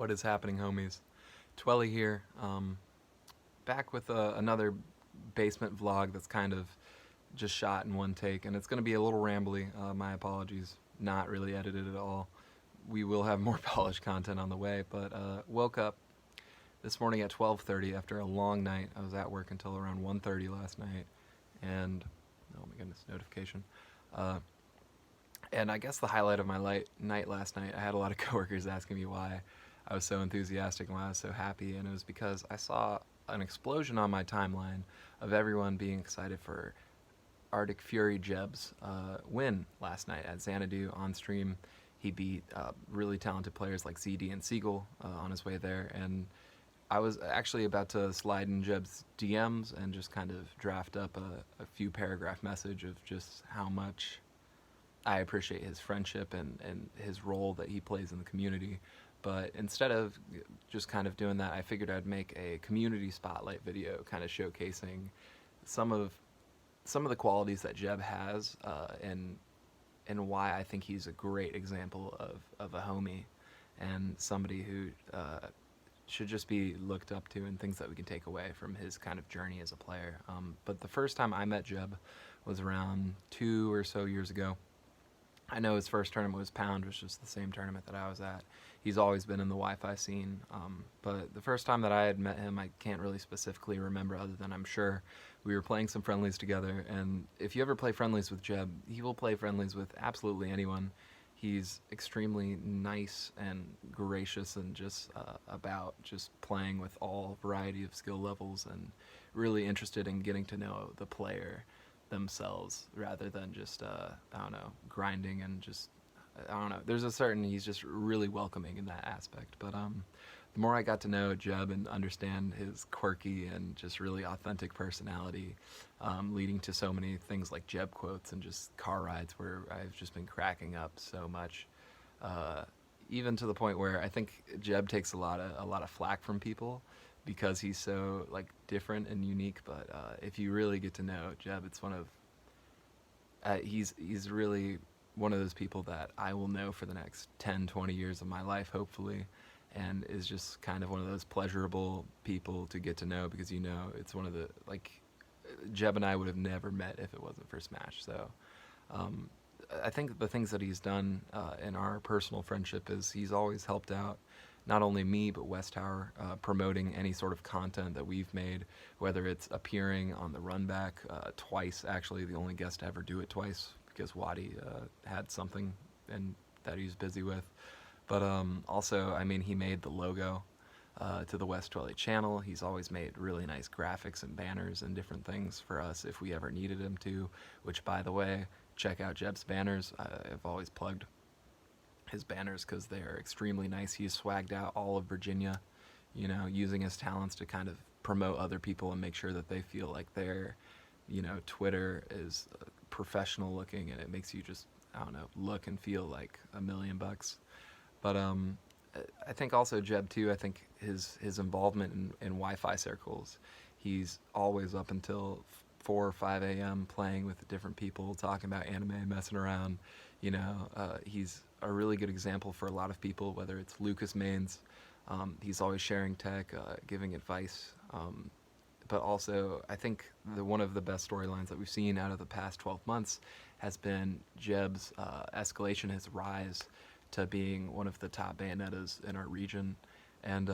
What is happening, homies? Twelly here, back with another basement vlog that's kind of just shot in one take, and it's going to be a little rambly. My apologies, not really edited at all. We will have more polished content on the way, but woke up this morning at 12:30 after a long night. I was at work until around 1:30 last night, and oh my goodness, notification. Uh, and I guess the highlight of my night last night, I had a lot of coworkers asking me why I was so enthusiastic and why I was so happy, and it was because I saw an explosion on my timeline of everyone being excited for Arctic Fury JeBB's win last night at Xanadu on stream. He beat really talented players like ZD and Siegel on his way there, and I was actually about to slide in JeBB's DMs and just kind of draft up a few paragraph message of just how much I appreciate his friendship and his role that he plays in the community. But instead of just kind of doing that, I figured I'd make a community spotlight video kind of showcasing some of the qualities that JeBB has, and why I think he's a great example of a homie and somebody who should just be looked up to, and things that we can take away from his kind of journey as a player. But the first time I met JeBB was around 2 or so years ago. I know his first tournament was Pound, which was the same tournament that I was at. He's always been in the Wi-Fi scene, but the first time that I had met him, I can't really specifically remember, other than I'm sure we were playing some friendlies together. And if you ever play friendlies with JeBB, he will play friendlies with absolutely anyone. He's extremely nice and gracious, and just about just playing with all variety of skill levels, and really interested in getting to know the player themselves rather than just I don't know, grinding and just I don't know. There's a certain, he's just really welcoming in that aspect. But the more I got to know JeBB and understand his quirky and just really authentic personality, leading to so many things like JeBB quotes and just car rides where I've just been cracking up so much. Even to the point where I think JeBB takes a lot of flack from people because he's so like different and unique. But if you really get to know JeBB, it's one of he's really one of those people that I will know for the next 10, 20 years of my life, hopefully, and is just kind of one of those pleasurable people to get to know, because it's one of the, like, JeBB and I would have never met if it wasn't for Smash. So I think the things that he's done in our personal friendship is he's always helped out not only me but West Tower, promoting any sort of content that we've made, whether it's appearing on the run back twice, actually the only guest to ever do it twice, because Wadi had something and that he was busy with. But also, I mean, he made the logo to the West 12 channel. He's always made really nice graphics and banners and different things for us if we ever needed him to, which, by the way, check out JeBB's banners. I've always plugged his banners because they are extremely nice. He's swagged out all of Virginia, using his talents to kind of promote other people and make sure that they feel like their, Twitter is professional looking, and it makes you just, I don't know, look and feel like $1,000,000. But I think also JeBB too, I think his involvement in Wi-Fi circles, he's always up until 4 or 5 a.m. playing with different people, talking about anime, messing around. He's a really good example for a lot of people, whether it's Lucas mains. He's always sharing tech, giving advice. But also, I think one of the best storylines that we've seen out of the past 12 months has been JeBB's escalation, his rise to being one of the top Bayonettas in our region. And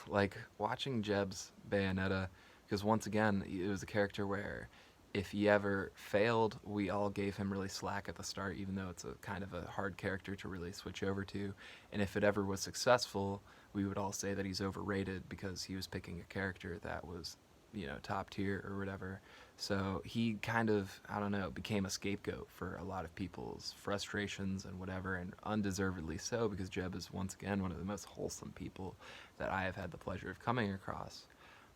like, watching JeBB's Bayonetta, because once again, it was a character where if he ever failed, we all gave him really slack at the start, even though it's a kind of a hard character to really switch over to. And if it ever was successful, we would all say that he's overrated because he was picking a character that was, top tier or whatever. So he kind of, I don't know, became a scapegoat for a lot of people's frustrations and whatever, and undeservedly so, because JeBB is once again one of the most wholesome people that I have had the pleasure of coming across.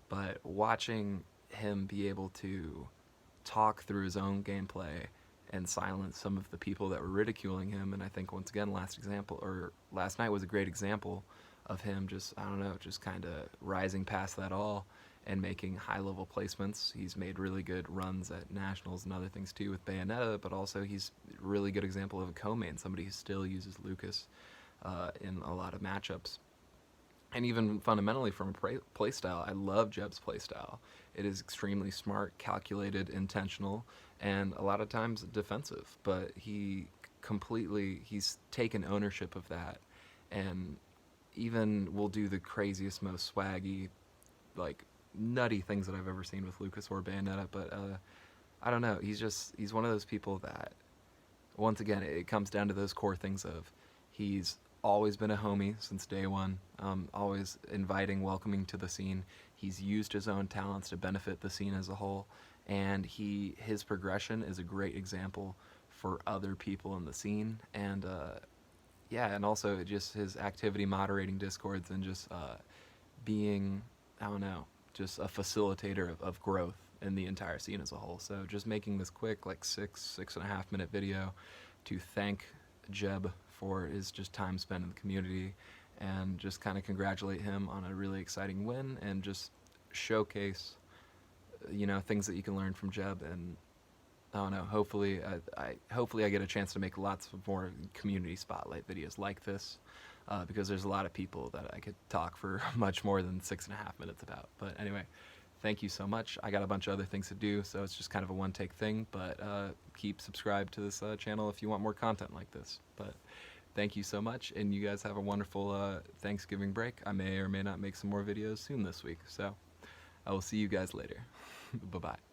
But watching him be able to talk through his own gameplay and silence some of the people that were ridiculing him, and I think once again last night was a great example of him just, I don't know, just kind of rising past that all and making high-level placements. He's made really good runs at nationals and other things too with Bayonetta, but also he's a really good example of a co-main, somebody who still uses Lucas in a lot of matchups. And even fundamentally from a play style, I love Jeb's play style. It is extremely smart, calculated, intentional, and a lot of times defensive. But he's taken ownership of that, and even will do the craziest, most swaggy, like nutty things that I've ever seen with Lucas or Bayonetta. But I don't know. He's one of those people that, once again, it comes down to those core things of he's always been a homie since day one, always inviting, welcoming to the scene. He's used his own talents to benefit the scene as a whole, and his progression is a great example for other people in the scene. And yeah, and also just his activity moderating discords and just being, I don't know, just a facilitator of growth in the entire scene as a whole. So just making this quick, like 6.5 minute video to thank Jeb for his just time spent in the community, and just kind of congratulate him on a really exciting win, and just showcase, you know, things that you can learn from Jeb. And I don't know, hopefully I get a chance to make lots of more community spotlight videos like this, because there's a lot of people that I could talk for much more than 6.5 minutes about. But anyway, thank you so much. I got a bunch of other things to do, so it's just kind of a one-take thing, but keep subscribed to this channel if you want more content like this. But thank you so much, and you guys have a wonderful Thanksgiving break. I may or may not make some more videos soon this week, so I will see you guys later. Bye-bye.